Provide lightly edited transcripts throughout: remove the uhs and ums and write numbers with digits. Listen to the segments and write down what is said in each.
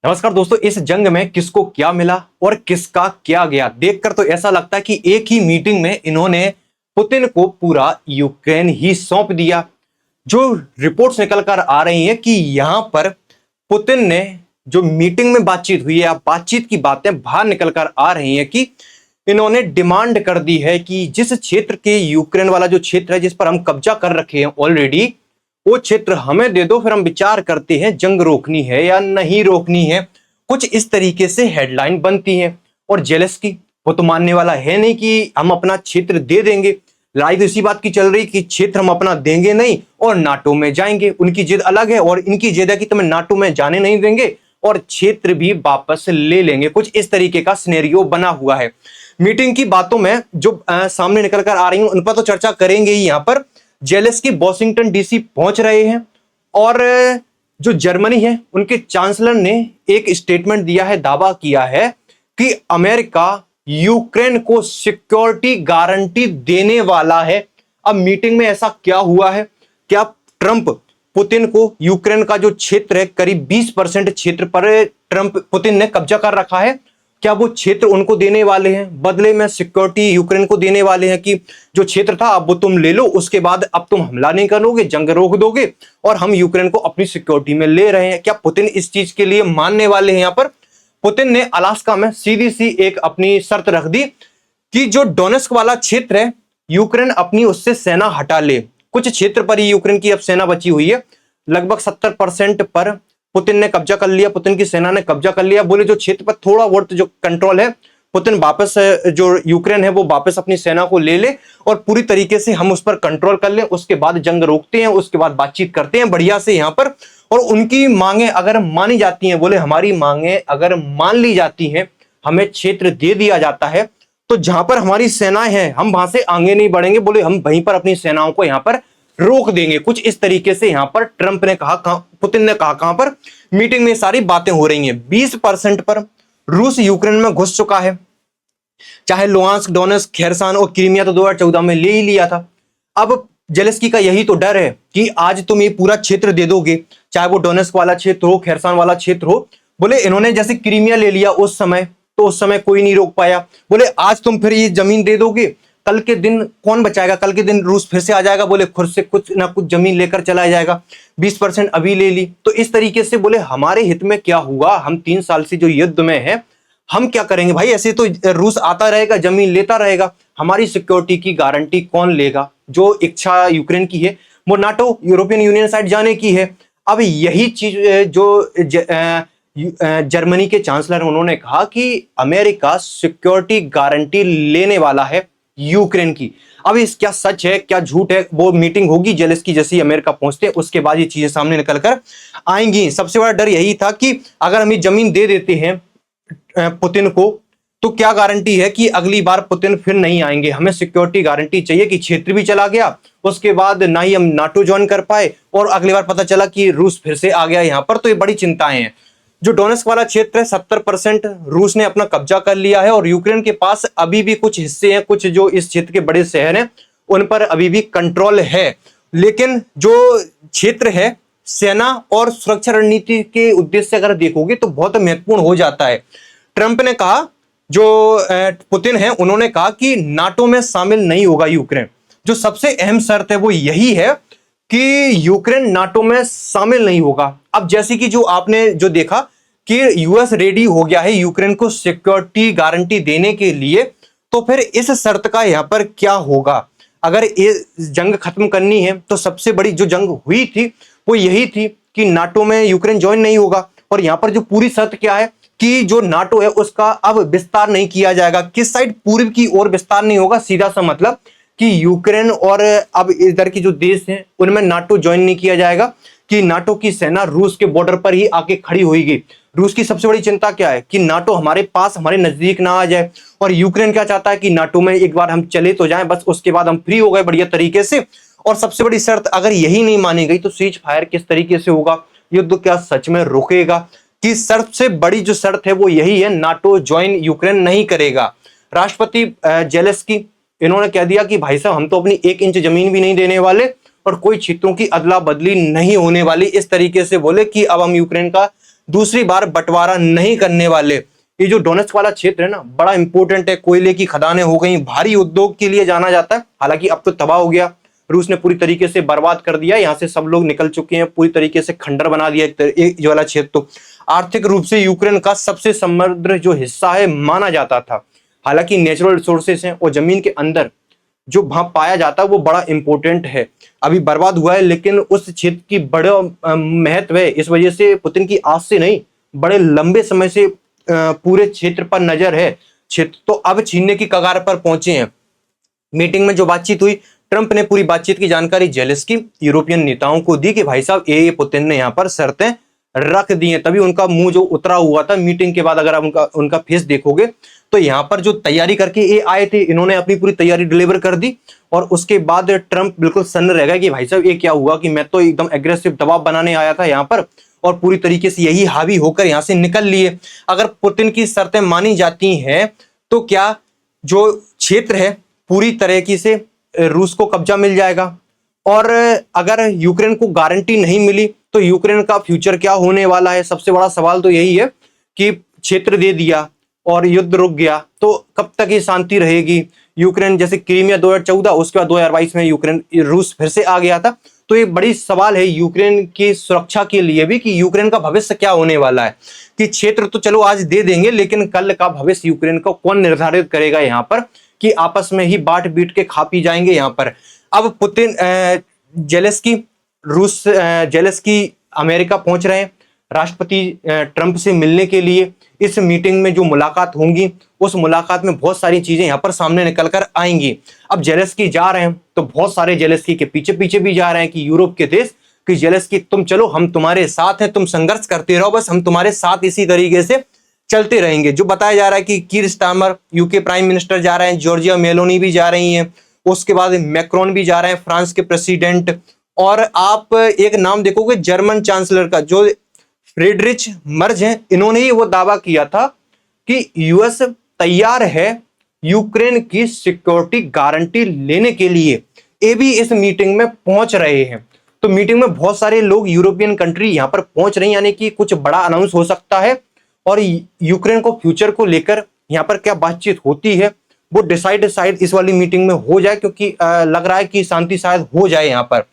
नमस्कार दोस्तों। इस जंग में किसको क्या मिला और किसका क्या गया, देखकर तो ऐसा लगता है कि एक ही मीटिंग में इन्होंने पुतिन को पूरा यूक्रेन ही सौंप दिया। जो रिपोर्ट्स निकल कर आ रही हैं कि यहां पर पुतिन ने जो मीटिंग में बातचीत हुई है, या बातचीत की बातें बाहर निकल कर आ रही हैं कि इन्होंने डिमांड कर दी है कि जिस क्षेत्र के यूक्रेन वाला जो क्षेत्र है जिस पर हम कब्जा कर रखे हैं ऑलरेडी, वो क्षेत्र हमें दे दो, फिर हम विचार करते हैं जंग रोकनी है या नहीं रोकनी है। कुछ इस तरीके से हेडलाइन बनती है। और जेलेंस्की वो तो मानने वाला है नहीं कि हम अपना क्षेत्र दे देंगे। लड़ाई तो इसी बात की चल रही कि क्षेत्र हम अपना देंगे नहीं और नाटो में जाएंगे। उनकी जिद अलग है और इनकी जिद है कि तुम्हें नाटो में जाने नहीं देंगे और क्षेत्र भी वापस ले लेंगे। कुछ इस तरीके का सिनेरियो बना हुआ है। मीटिंग की बातों में जो सामने निकल कर आ रही हैं उन पर तो चर्चा करेंगे ही। यहां पर जेलेंस्की वॉशिंगटन डीसी पहुंच रहे हैं और जो जर्मनी है उनके चांसलर ने एक स्टेटमेंट दिया है, दावा किया है कि अमेरिका यूक्रेन को सिक्योरिटी गारंटी देने वाला है। अब मीटिंग में ऐसा क्या हुआ है? क्या ट्रंप पुतिन को यूक्रेन का जो क्षेत्र है करीब 20% क्षेत्र पर पुतिन ने कब्जा कर रखा है, क्या वो क्षेत्र उनको देने वाले हैं? बदले में सिक्योरिटी यूक्रेन को देने वाले हैं कि जो क्षेत्र था अब वो तुम ले लो, उसके बाद अब तुम हमला नहीं करोगे, जंग रोक दोगे और हम यूक्रेन को अपनी सिक्योरिटी में ले रहे हैं। क्या पुतिन इस चीज के लिए मानने वाले हैं? यहां पर पुतिन ने अलास्का में सीधी सी एक अपनी शर्त रख दी कि जो डोनेस्क वाला क्षेत्र है यूक्रेन अपनी उससे सेना हटा ले। कुछ क्षेत्र पर ही यूक्रेन की अब सेना बची हुई है, लगभग 70% पर पुतिन ने कब्जा कर लिया, पुतिन की सेना ने कब्जा कर लिया। बोले जो क्षेत्र पर थोड़ा बहुत जो कंट्रोल है पुतिन वापस जो यूक्रेन है वो वापस अपनी सेना को ले ले और पूरी तरीके से हम उस पर कंट्रोल कर लें, उसके बाद जंग रोकते हैं, उसके बाद बातचीत करते हैं बढ़िया से यहां पर। और उनकी मांगे अगर मानी जाती हैं, बोले हमारी मांगे अगर मान ली जाती हैं, हमें क्षेत्र दे दिया जाता है, तो जहां पर हमारी सेनाएं हैं हम वहां से आगे नहीं बढ़ेंगे। बोले हम वहीं पर अपनी सेनाओं को यहां पर रोक देंगे। कुछ इस तरीके से यहां पर ट्रंप ने कहा, पुतिन ने कहा। कहां पर? मीटिंग में सारी बातें हो रही हैं। 20% पर रूस यूक्रेन में घुस चुका है। चाहे लुहांस्क, डोनेट्स्क, खेरसान और क्रीमिया तो 2014 में ले ही लिया था। अब जेलेंस्की का यही तो डर है कि आज तुम ये पूरा क्षेत्र दे दोगे, चाहे वो डोनेट्स्क वाला क्षेत्र हो, खेरसान वाला क्षेत्र हो। बोले इन्होंने जैसे क्रीमिया ले लिया उस समय, तो उस समय कोई नहीं रोक पाया। बोले आज तुम फिर ये जमीन दे दोगे, कल के दिन कौन बचाएगा? कल के दिन रूस फिर से आ जाएगा, बोले खुद से कुछ ना कुछ जमीन लेकर चला जाएगा। 20% अभी ले ली, तो इस तरीके से बोले हमारे हित में क्या हुआ? हम 3 साल से जो युद्ध में है हम क्या करेंगे भाई? ऐसे तो रूस आता रहेगा, जमीन लेता रहेगा, हमारी सिक्योरिटी की गारंटी कौन लेगा? जो इच्छा यूक्रेन की है वो नाटो, यूरोपियन यूनियन साइड जाने की है। अब यही चीज जो जर्मनी के चांसलर उन्होंने कहा कि अमेरिका सिक्योरिटी गारंटी लेने वाला है यूक्रेन की। अब इस क्या सच है क्या झूठ है, वो मीटिंग होगी जेलेंस्की जैसे ही अमेरिका पहुंचते हैं उसके बाद ये चीजें सामने निकल कर आएंगी। सबसे बड़ा डर यही था कि अगर हम ये जमीन दे देते हैं पुतिन को, तो क्या गारंटी है कि अगली बार पुतिन फिर नहीं आएंगे? हमें सिक्योरिटी गारंटी चाहिए कि क्षेत्र भी चला गया, उसके बाद ना ही हम नाटो ज्वाइन कर पाए और अगली बार पता चला कि रूस फिर से आ गया यहां पर। तो ये बड़ी चिंताएं हैं। जो डोनेट्स्क वाला क्षेत्र है 70% रूस ने अपना कब्जा कर लिया है और यूक्रेन के पास अभी भी कुछ हिस्से हैं, कुछ जो इस क्षेत्र के बड़े शहर हैं उन पर अभी भी कंट्रोल है। लेकिन जो क्षेत्र है सेना और सुरक्षा रणनीति के उद्देश्य से अगर देखोगे तो बहुत महत्वपूर्ण हो जाता है। ट्रंप ने कहा, जो पुतिन है उन्होंने कहा कि नाटो में शामिल नहीं होगा यूक्रेन। जो सबसे अहम शर्त है वो यही है कि यूक्रेन नाटो में शामिल नहीं होगा। अब जैसे कि जो आपने जो देखा कि यूएस रेडी हो गया है यूक्रेन को सिक्योरिटी गारंटी देने के लिए, तो फिर इस शर्त का यहां पर क्या होगा? अगर ये जंग खत्म करनी है तो सबसे बड़ी जो जंग हुई थी वो यही थी कि नाटो में यूक्रेन ज्वाइन नहीं होगा। और यहां पर जो पूरी शर्त क्या है कि जो नाटो है उसका अब विस्तार नहीं किया जाएगा। किस साइड? पूर्व की ओर विस्तार नहीं होगा। सीधा सा मतलब कि यूक्रेन और अब इधर के जो देश हैं उनमें नाटो ज्वाइन नहीं किया जाएगा, कि नाटो की सेना रूस के बॉर्डर पर ही आके खड़ी होगी। रूस की सबसे बड़ी चिंता क्या है कि नाटो हमारे पास, हमारे नजदीक ना आ जाए। और यूक्रेन क्या चाहता है कि नाटो में एक बार हम चले तो जाएं, बस उसके बाद हम फ्री हो गए बढ़िया तरीके से। और सबसे बड़ी शर्त अगर यही नहीं मानी गई तो सीज फायर किस तरीके से होगा? युद्ध क्या सच में रुकेगा? कि सबसे बड़ी जो शर्त है वो यही है, नाटो ज्वाइन यूक्रेन नहीं करेगा। राष्ट्रपति जेलेंस्की इन्होंने कह दिया कि भाई साहब हम तो अपनी 1 इंच जमीन भी नहीं देने वाले और कोई क्षेत्रों की अदला बदली नहीं होने वाली। इस तरीके से बोले कि अब हम यूक्रेन का दूसरी बार बंटवारा नहीं करने वाले। ये जो डोनेट्स्क वाला क्षेत्र है ना, बड़ा इंपॉर्टेंट है, कोयले की खदानें हो गई, भारी उद्योग के लिए जाना जाता है। हालांकि अब तो तबाह हो गया, रूस ने पूरी तरीके से बर्बाद कर दिया, यहाँ से सब लोग निकल चुके हैं, पूरी तरीके से खंडर बना दिया एक वाला क्षेत्र। तो आर्थिक रूप से यूक्रेन का सबसे समृद्ध जो हिस्सा है माना जाता था। हालांकि नेचुरल रिसोर्सेस हैं और जमीन के अंदर जो वहां पाया जाता है वो बड़ा इंपॉर्टेंट है। अभी बर्बाद हुआ है, लेकिन उस क्षेत्र की बड़ा महत्व है। इस वजह से पुतिन की आज से नहीं, बड़े लंबे समय से पूरे क्षेत्र पर नजर है। क्षेत्र तो अब छीनने की कगार पर पहुंचे हैं। मीटिंग में जो बातचीत हुई, ट्रंप ने पूरी बातचीत की जानकारी जेलेंस्की यूरोपियन नेताओं को दी कि भाई साहब ये पुतिन ने यहाँ पर शर्तें रख दी हैं। तभी उनका मुंह जो उतरा हुआ था मीटिंग के बाद, अगर आप उनका फेस देखोगे तो यहाँ पर जो तैयारी करके ये आए थे, इन्होंने अपनी पूरी तैयारी डिलीवर कर दी। और उसके बाद ट्रंप बिल्कुल सन्न रह गया कि भाई साहब ये क्या हुआ, कि मैं तो एकदम एग्रेसिव दबाव बनाने आया था यहाँ पर, और पूरी तरीके से यही हावी होकर यहाँ से निकल लिए। अगर पुतिन की शर्तें मानी जाती हैं तो क्या जो क्षेत्र है पूरी तरीके से रूस को कब्जा मिल जाएगा। और अगर यूक्रेन को गारंटी नहीं मिली तो यूक्रेन का फ्यूचर क्या होने वाला है। सबसे बड़ा सवाल तो यही है कि क्षेत्र दे दिया और युद्ध रुक गया तो कब तक ये शांति रहेगी। यूक्रेन जैसे क्रीमिया 2014, उसके बाद 2022 में यूक्रेन रूस फिर से आ गया था। तो ये बड़ी सवाल है यूक्रेन की सुरक्षा के लिए भी कि यूक्रेन का भविष्य क्या होने वाला है। कि क्षेत्र तो चलो आज दे देंगे, लेकिन कल का भविष्य यूक्रेन का कौन निर्धारित करेगा यहाँ पर, कि आपस में ही बांट बीट के खा पी जाएंगे यहाँ पर। अब पुतिन जेलेंस्की अमेरिका पहुंच रहे हैं राष्ट्रपति ट्रंप से मिलने के लिए। इस मीटिंग में जो मुलाकात होंगी, उस मुलाकात में बहुत सारी चीजें यहाँ पर सामने निकल कर आएंगी। अब जेलेंस्की जा रहे हैं तो बहुत सारे जेलेंस्की के पीछे पीछे भी जा रहे हैं कि यूरोप के देश, कि जेलेंस्की तुम चलो, हम तुम्हारे साथ हैं, तुम संघर्ष करते रहो, बस हम तुम्हारे साथ इसी तरीके से चलते रहेंगे। जो बताया जा रहा है कि कीर स्टारमर यूके प्राइम मिनिस्टर जा रहे हैं, जॉर्जिया मेलोनी भी जा रही हैं, उसके बाद मैक्रोन भी जा रहे हैं, फ्रांस के प्रेसिडेंट। और आप एक नाम देखोगे जर्मन चांसलर का, जो फ्रेडरिच मर्ज हैं, इन्होंने ही वो दावा किया था कि यूएस तैयार है यूक्रेन की सिक्योरिटी गारंटी लेने के लिए। ये भी इस मीटिंग में पहुंच रहे हैं। तो मीटिंग में बहुत सारे लोग यूरोपियन कंट्री यहां पर पहुंच रही हैं, यानी कि कुछ बड़ा अनाउंस हो सकता है। और यूक्रेन को फ्यूचर को लेकर यहां पर क्या बातचीत होती है वो डिसाइड शायद इस वाली मीटिंग में हो जाए, क्योंकि लग रहा है कि शांति शायद हो जाए यहां पर।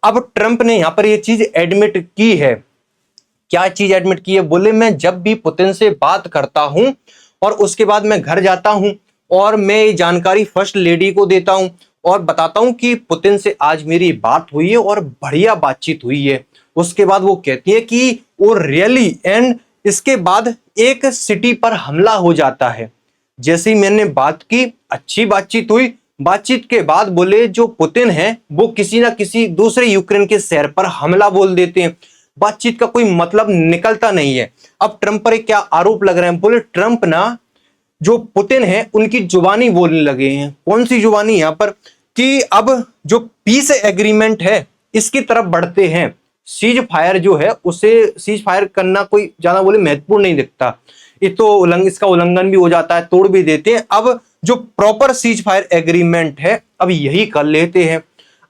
अब ट्रंप ने यहां पर यह चीज एडमिट की है। क्या चीज एडमिट की है? बोले मैं जब भी पुतिन से बात करता हूं और उसके बाद मैं घर जाता हूं और मैं ये जानकारी फर्स्ट लेडी को देता हूं और बताता हूं कि पुतिन से आज मेरी बात हुई है और बढ़िया बातचीत हुई है। उसके बाद वो कहती है कि वो रियली, एंड इसके बाद एक सिटी पर हमला हो जाता है। जैसे ही मैंने बात की, अच्छी बातचीत हुई, बातचीत के बाद बोले जो पुतिन है वो किसी ना किसी दूसरे यूक्रेन के शहर पर हमला बोल देते हैं। बातचीत का कोई मतलब निकलता नहीं है। अब ट्रंप पर क्या आरोप लग रहे हैं? बोले ट्रंप ना जो पुतिन है उनकी जुबानी बोलने लगे हैं। कौन सी जुबानी? यहाँ पर कि अब जो पीस एग्रीमेंट है इसकी तरफ बढ़ते हैं। सीज फायर जो है उसे सीज फायर करना कोई ज्यादा बोले महत्वपूर्ण नहीं दिखता, ये तो इसका उल्लंघन भी हो जाता है, तोड़ भी देते हैं। अब जो प्रॉपर सीज फायर एग्रीमेंट है अब यही कर लेते हैं।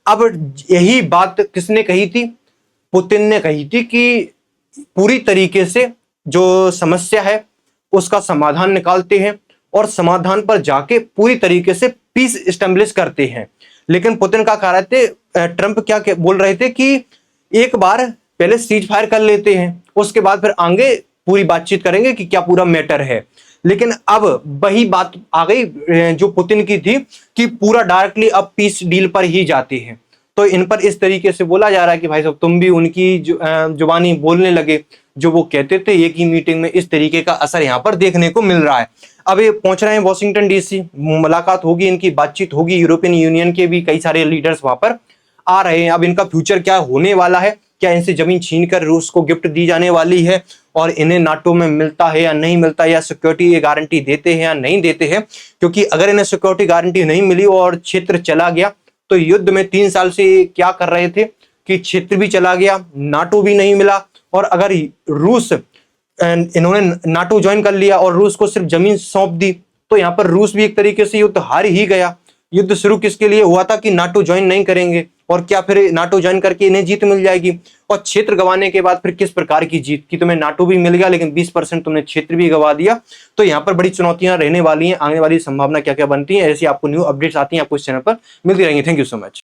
अब यही बात किसने कही थी? पुतिन ने कही थी कि पूरी तरीके से जो समस्या है उसका समाधान निकालते हैं और समाधान पर जाके पूरी तरीके से पीस एस्टेब्लिश करते हैं। लेकिन पुतिन का कह रहे थे, ट्रंप क्या बोल रहे थे कि एक बार पहले सीज फायर कर लेते हैं, उसके बाद फिर आगे पूरी बातचीत करेंगे कि क्या पूरा मैटर है। लेकिन अब वही बात आ गई जो पुतिन की थी कि पूरा डायरेक्टली अब पीस डील पर ही जाते हैं। तो इन पर इस तरीके से बोला जा रहा है कि भाई साहब तुम भी उनकी जुबानी बोलने लगे, जो वो कहते थे। एक ही मीटिंग में इस तरीके का असर यहाँ पर देखने को मिल रहा है। अब ये पहुंच रहे हैं वॉशिंगटन डीसी, मुलाकात होगी, इनकी बातचीत होगी। यूरोपियन यूनियन के भी कई सारे लीडर्स वहां पर आ रहे हैं। अब इनका फ्यूचर क्या होने वाला है? क्या इनसे जमीन छीनकर रूस को गिफ्ट दी जाने वाली है और इन्हें नाटो में मिलता है या नहीं मिलता, या सिक्योरिटी ये गारंटी देते हैं या नहीं देते हैं? क्योंकि अगर इन्हें सिक्योरिटी गारंटी नहीं मिली और क्षेत्र चला गया तो युद्ध में 3 साल से क्या कर रहे थे कि क्षेत्र भी चला गया, नाटो भी नहीं मिला। और अगर रूस, इन्होंने नाटो ज्वाइन कर लिया और रूस को सिर्फ जमीन सौंप दी तो यहाँ पर रूस भी एक तरीके से युद्ध हार ही गया। युद्ध शुरू किसके लिए हुआ था कि नाटो ज्वाइन नहीं करेंगे, और क्या फिर नाटो ज्वाइन करके इन्हें जीत मिल जाएगी? और क्षेत्र गंवाने के बाद फिर किस प्रकार की जीत की, तुम्हें नाटो भी मिल गया लेकिन 20% तुमने क्षेत्र भी गंवा दिया। तो यहाँ पर बड़ी चुनौतियां रहने वाली हैं, आने वाली संभावना क्या क्या बनती है, ऐसी आपको न्यू अपडेट्स आती हैं आपको इस चैनल पर मिलती रहेंगी। Thank you so much.